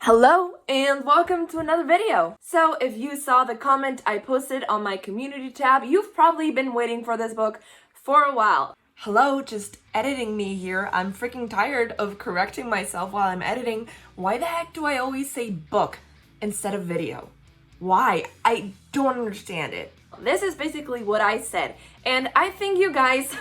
Hello and welcome to another video. So if you saw the comment I posted on my community tab, you've probably been waiting for this book for a while. Hello, just editing me here. I'm freaking tired of correcting myself while I'm editing. Why the heck do I always say book instead of video? Why? I don't understand it. This is basically what I said, and I think you guys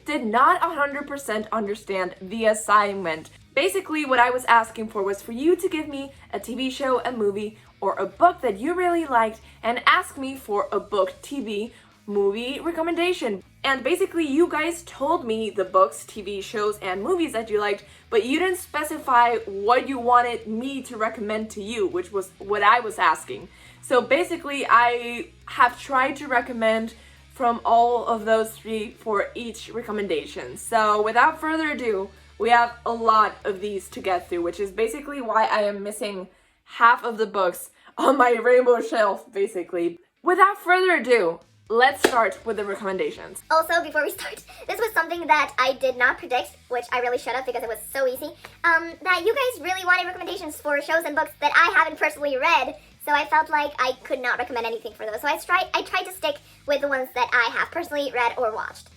did not 100% understand the assignment. Basically, what I was asking for was for you to give me a TV show, a movie, or a book that you really liked and ask me for a book, TV, movie recommendation. And basically, you guys told me the books, TV shows, and movies that you liked, but you didn't specify what you wanted me to recommend to you, which was what I was asking. So basically, I have tried to recommend from all of those three for each recommendation. So without further ado, we have a lot of these to get through, which is basically why I am missing half of the books on my rainbow shelf, basically. Without further ado, let's start with the recommendations. Also, before we start, this was something that I did not predict, which I really should have because it was so easy, that you guys really wanted recommendations for shows and books that I haven't personally read, so I felt like I could not recommend anything for those. So I tried to stick with the ones that I have personally read or watched.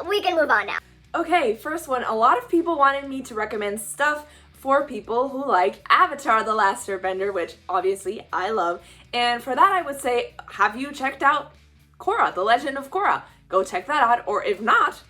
We can move on now. Okay, first one, a lot of people wanted me to recommend stuff for people who like Avatar: The Last Airbender, which obviously I love. And for that I would say, have you checked out Korra, The Legend of Korra? Go check that out, or if not,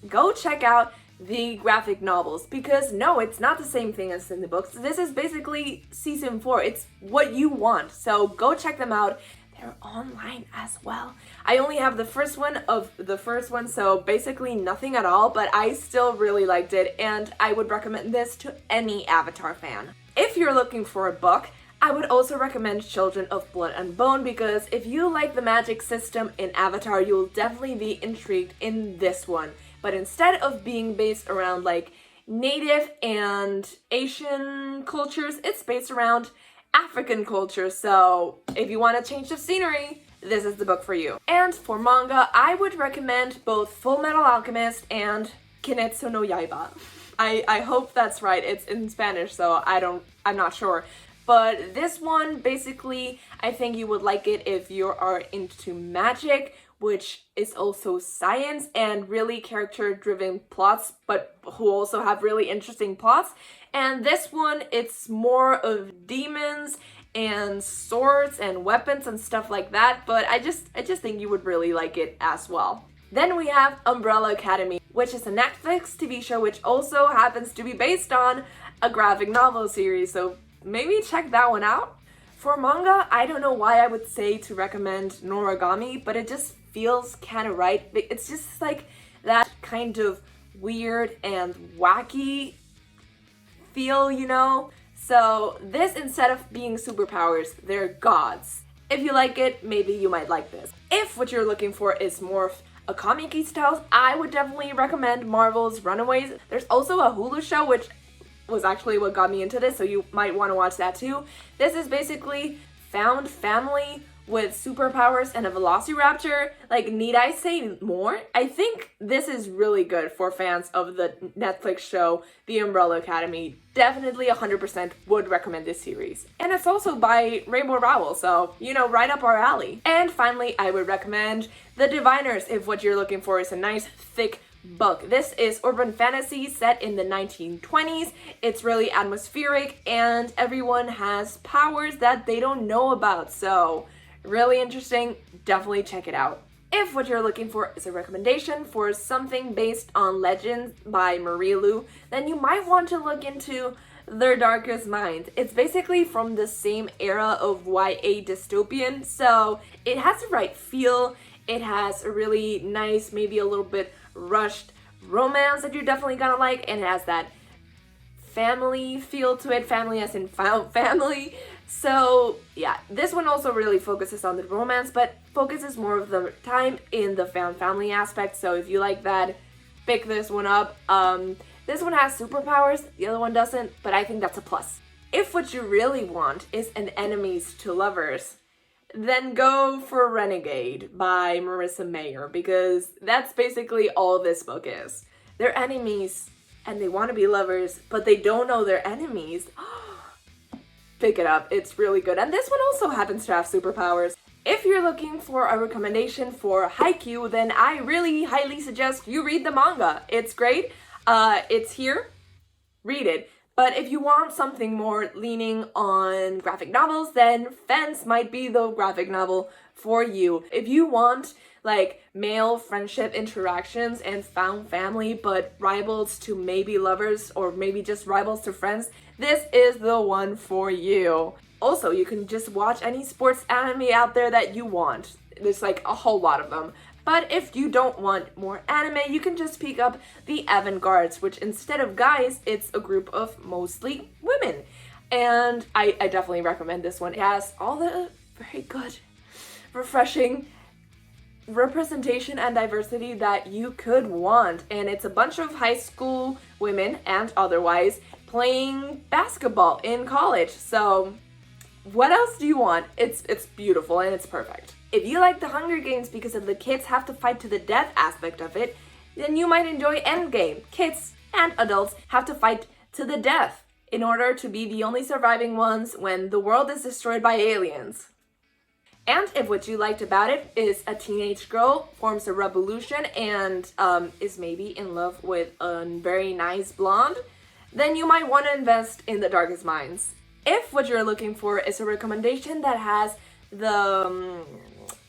go check out the graphic novels, because no, it's not the same thing as in the books. This is basically season 4. It's what you want, so go check them out. They're online as well. I only have the first one of the first one, so basically nothing at all, but I still really liked it, and I would recommend this to any Avatar fan. If you're looking for a book, I would also recommend Children of Blood and Bone, because if you like the magic system in Avatar, you'll definitely be intrigued in this one. But instead of being based around like Native and Asian cultures, it's based around African culture, so if you want to change the scenery, this is the book for you. And for manga, I would recommend both Full Metal Alchemist and Kimetsu no Yaiba. I hope that's right. It's in Spanish, so I'm not sure. But this one, basically, I think you would like it if you are into magic, which is also science and really character-driven plots, but who also have really interesting plots. And this one, it's more of demons and swords and weapons and stuff like that, but I just think you would really like it as well. Then we have Umbrella Academy, which is a Netflix TV show which also happens to be based on a graphic novel series, so maybe check that one out. For manga, I don't know why I would say to recommend Noragami, but it just feels kind of right. It's just like that kind of weird and wacky feel, you know? So this, instead of being superpowers, they're gods. If you like it, maybe you might like this. If what you're looking for is more of a comic-y style, I would definitely recommend Marvel's Runaways. There's also a Hulu show, which was actually what got me into this, so you might want to watch that too. This is basically found family with superpowers and a velociraptor. Like, need I say more? I think this is really good for fans of the Netflix show The Umbrella Academy. Definitely 100% would recommend this series. And it's also by Rainbow Rowell, so, you know, right up our alley. And finally, I would recommend The Diviners if what you're looking for is a nice, thick book. This is urban fantasy set in the 1920s. It's really atmospheric and everyone has powers that they don't know about, so really interesting. Definitely check it out. If what you're looking for is a recommendation for something based on legends by Marie Lu, then you might want to look into Their Darkest Minds. It's basically from the same era of YA dystopian, so it has the right feel. It has a really nice, maybe a little bit rushed romance that you're definitely gonna like, and it has that family feel to it, family as in found family. So yeah, this one also really focuses on the romance, but focuses more of the time in the found family aspect. So if you like that, pick this one up. This one has superpowers, the other one doesn't, but I think that's a plus. If what you really want is an enemies to lovers, then go for Renegade by Marissa Mayer, because that's basically all this book is. They're enemies and they want to be lovers, but they don't know they're enemies. pick it up. It's really good. And this one also happens to have superpowers. If you're looking for a recommendation for Haikyuu, then I really highly suggest you read the manga. It's great. It's here. Read it. But if you want something more leaning on graphic novels, then Fence might be the graphic novel for you. If you want like male friendship interactions and found family, but rivals to maybe lovers or maybe just rivals to friends, this is the one for you. Also, you can just watch any sports anime out there that you want. There's like a whole lot of them. But if you don't want more anime, you can just pick up the Avant-Gardes, which instead of guys, it's a group of mostly women. And I definitely recommend this one. It has all the very good, refreshing representation and diversity that you could want. And it's a bunch of high school women and otherwise playing basketball in college. So what else do you want? It's beautiful and it's perfect. If you like the Hunger Games because of the kids have to fight to the death aspect of it, then you might enjoy Endgame. Kids and adults have to fight to the death in order to be the only surviving ones when the world is destroyed by aliens. And if what you liked about it is a teenage girl forms a revolution and is maybe in love with a very nice blonde, then you might want to invest in The Darkest Minds. If what you're looking for is a recommendation that has the,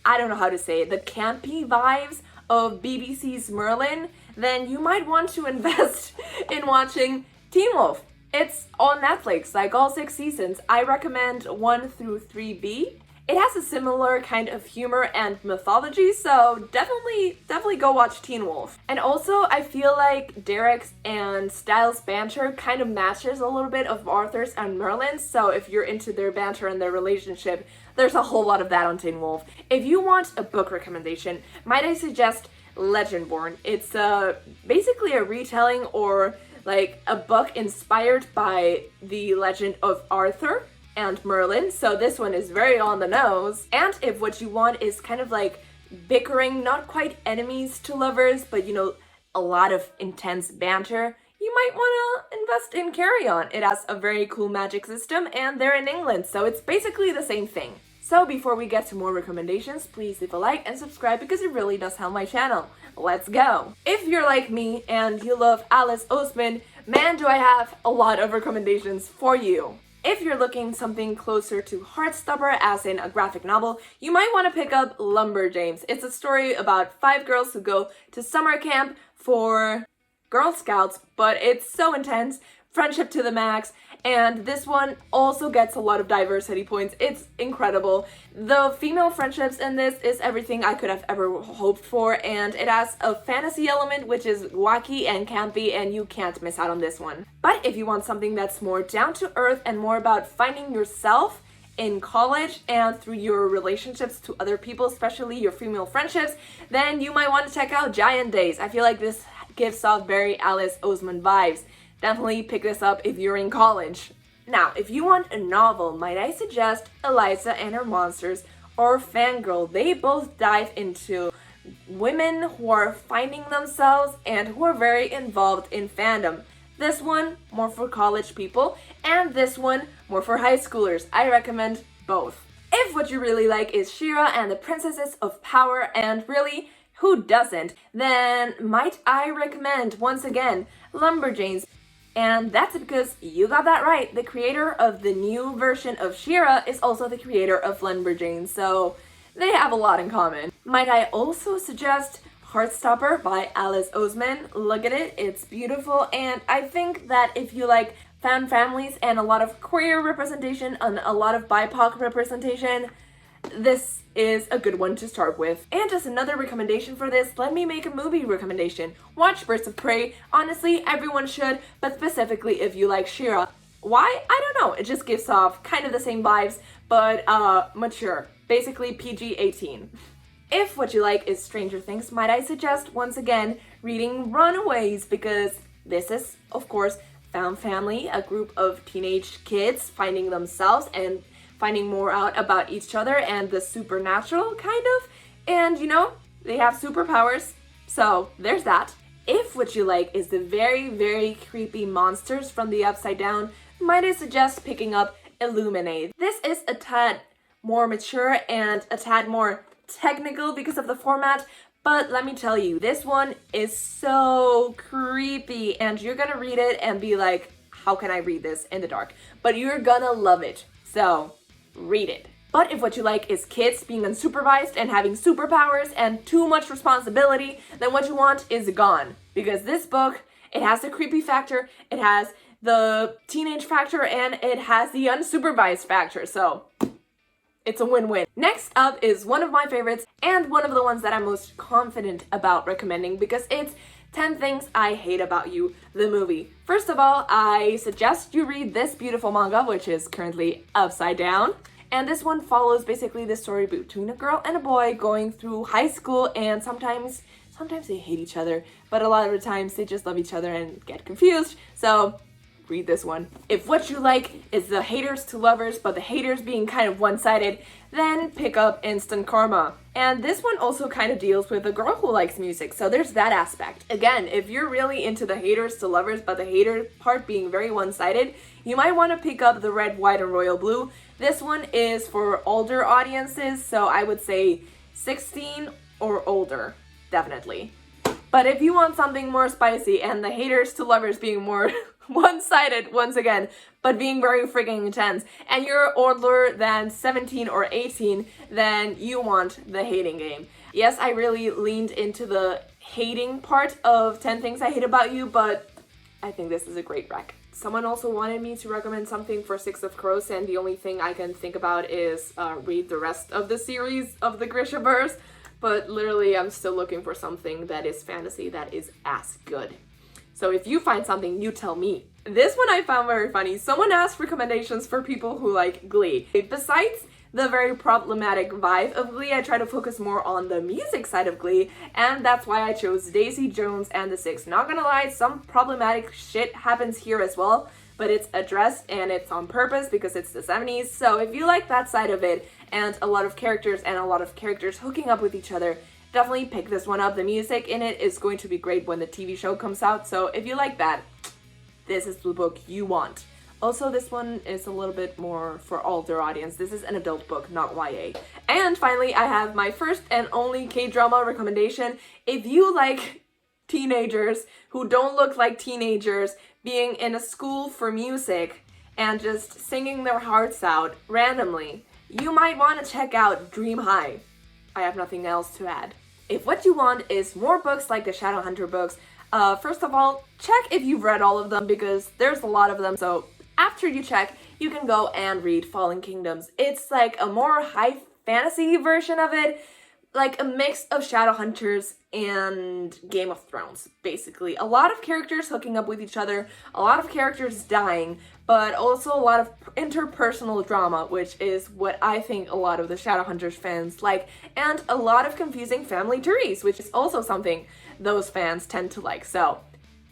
I don't know how to say it, the campy vibes of BBC's Merlin, then you might want to invest in watching Teen Wolf. It's on Netflix, like all 6 seasons. I recommend 1 through 3B. It has a similar kind of humor and mythology, so definitely go watch Teen Wolf. And also, I feel like Derek's and Styles' banter kind of matches a little bit of Arthur's and Merlin's, so if you're into their banter and their relationship, there's a whole lot of that on Teen Wolf. If you want a book recommendation, might I suggest Legendborn. It's basically a retelling or like a book inspired by the legend of Arthur and Merlin, so this one is very on the nose. And if what you want is kind of like bickering, not quite enemies to lovers, but you know, a lot of intense banter, you might want to invest in Carry On. It has a very cool magic system and they're in England, so it's basically the same thing. So before we get to more recommendations, please leave a like and subscribe because it really does help my channel. Let's go! If you're like me and you love Alice Oseman, man do I have a lot of recommendations for you. If you're looking something closer to Heartstopper, as in a graphic novel, you might want to pick up Lumberjanes. It's a story about 5 girls who go to summer camp for Girl Scouts, but it's so intense, friendship to the max, and this one also gets a lot of diversity points. It's incredible. The female friendships in this is everything I could have ever hoped for, and it has a fantasy element which is wacky and campy, and you can't miss out on this one. But if you want something that's more down to earth and more about finding yourself in college and through your relationships to other people, especially your female friendships, then you might want to check out Giant Days. I feel like this gives off very Alice Oseman vibes. Definitely pick this up if you're in college. Now, if you want a novel, might I suggest Eliza and Her Monsters or Fangirl. They both dive into women who are finding themselves and who are very involved in fandom. This one, more for college people, and this one, more for high schoolers. I recommend both. If what you really like is She-Ra and the Princesses of Power, and really, who doesn't, then might I recommend, once again, Lumberjanes. And that's because you got that right. The creator of the new version of She-Ra is also the creator of Lumberjanes, so they have a lot in common. Might I also suggest Heartstopper by Alice Oseman? Look at it, it's beautiful, and I think that if you like found families and a lot of queer representation and a lot of BIPOC representation, this is a good one to start with. And just another recommendation for this, let me make a movie recommendation. Watch Birds of Prey. Honestly, everyone should, but specifically if you like She-Ra. Why? I don't know. It just gives off kind of the same vibes, but mature. Basically PG-18. If what you like is Stranger Things, might I suggest once again reading Runaways, because this is, of course, found family, a group of teenage kids finding themselves and finding more out about each other and the supernatural, kind of. And, you know, they have superpowers, so there's that. If what you like is the very, very creepy monsters from the Upside Down, might I suggest picking up Illuminate. This is a tad more mature and a tad more technical because of the format, but let me tell you, this one is so creepy and you're gonna read it and be like, how can I read this in the dark? But you're gonna love it, so read it. But if what you like is kids being unsupervised and having superpowers and too much responsibility, then what you want is gone. Because this book, it has the creepy factor, it has the teenage factor, and it has the unsupervised factor, so it's a win-win. Next up is one of my favorites and one of the ones that I'm most confident about recommending because it's 10 Things I Hate About You, the movie. First of all, I suggest you read this beautiful manga, which is currently upside down. And this one follows basically the story between a girl and a boy going through high school, and sometimes they hate each other, but a lot of the times they just love each other and get confused. So read this one. If what you like is the haters to lovers, but the haters being kind of one-sided, then pick up Instant Karma. And this one also kind of deals with a girl who likes music, so there's that aspect. Again, if you're really into the haters to lovers, but the hater part being very one-sided, you might want to pick up the Red, White, and Royal Blue. This one is for older audiences, so I would say 16 or older, definitely. But if you want something more spicy and the haters to lovers being more one-sided, once again, but being very freaking intense, and you're older than 17 or 18, then you want the hating game. Yes, I really leaned into the hating part of 10 Things I Hate About You, but I think this is a great rec. Someone also wanted me to recommend something for Six of Crows, and the only thing I can think about is read the rest of the series of the Grishaverse, but literally I'm still looking for something that is fantasy that is as good. So if you find something, you tell me. This one I found very funny. Someone asked recommendations for people who like Glee. Besides the very problematic vibe of Glee, I try to focus more on the music side of Glee, and that's why I chose Daisy Jones and the Six. Not gonna lie, some problematic shit happens here as well, but it's addressed and it's on purpose because it's the 70s. So if you like that side of it and a lot of characters hooking up with each other, definitely pick this one up. The music in it is going to be great when the TV show comes out, so if you like that, this is the book you want. Also, this one is a little bit more for older audience. This is an adult book, not YA. And finally, I have my first and only K-drama recommendation. If you like teenagers who don't look like teenagers being in a school for music and just singing their hearts out randomly, you might want to check out Dream High. I have nothing else to add. If what you want is more books like the Shadowhunter books, first of all, check if you've read all of them because there's a lot of them. So after you check, you can go and read Fallen Kingdoms. It's like a more high fantasy version of it, like a mix of Shadowhunters and Game of Thrones, basically. A lot of characters hooking up with each other, a lot of characters dying, but also a lot of interpersonal drama, which is what I think a lot of the Shadowhunters fans like, and a lot of confusing family trees, which is also something those fans tend to like, so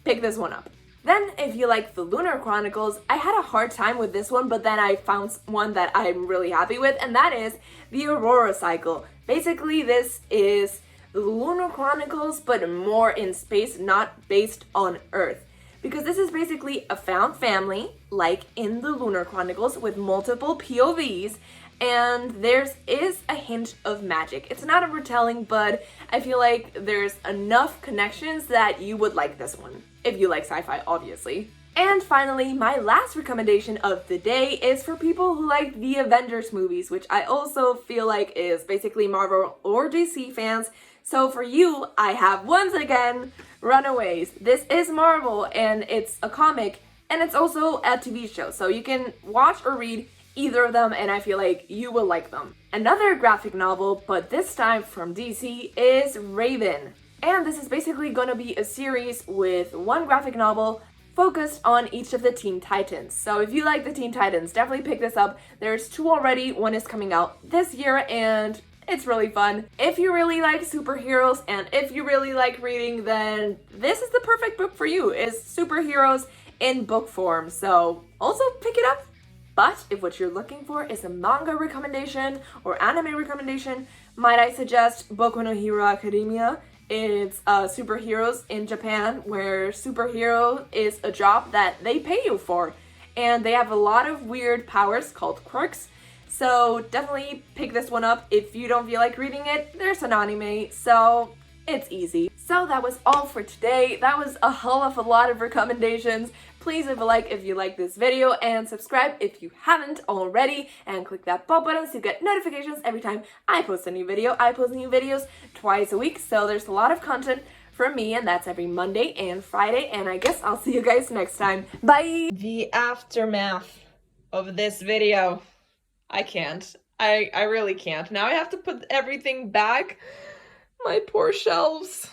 pick this one up. Then, if you like the Lunar Chronicles, I had a hard time with this one, but then I found one that I'm really happy with, and that is the Aurora Cycle. Basically, this is the Lunar Chronicles, but more in space, not based on Earth. Because this is basically a found family, like in the Lunar Chronicles, with multiple POVs, and there is a hint of magic. It's not a retelling, but I feel like there's enough connections that you would like this one. If you like sci-fi, obviously. And finally, my last recommendation of the day is for people who like the Avengers movies, which I also feel like is basically Marvel or DC fans. So for you, I have once again Runaways. This is Marvel, and it's a comic, and it's also a TV show. So you can watch or read either of them, and I feel like you will like them. Another graphic novel, but this time from DC, is Raven. And this is basically going to be a series with one graphic novel focused on each of the Teen Titans. So if you like the Teen Titans, definitely pick this up. There's 2 already, 1 is coming out this year, and it's really fun. If you really like superheroes and if you really like reading, then this is the perfect book for you. It's superheroes in book form, so also pick it up. But if what you're looking for is a manga recommendation or anime recommendation, might I suggest Boku no Hero Academia. It's superheroes in Japan, where superhero is a job that they pay you for. and they have a lot of weird powers called quirks. So definitely pick this one up. If you don't feel like reading it, there's an anime, so it's easy. So that was all for today. That was a hell of a lot of recommendations. Please leave a like if you like this video and subscribe if you haven't already, and click that bell button so you get notifications every time I post a new video. I post new videos twice a week, so there's a lot of content from me, and that's every Monday and Friday, and I guess I'll see you guys next time. Bye! The aftermath of this video. I can't. I really can't. Now I have to put everything back. My poor shelves.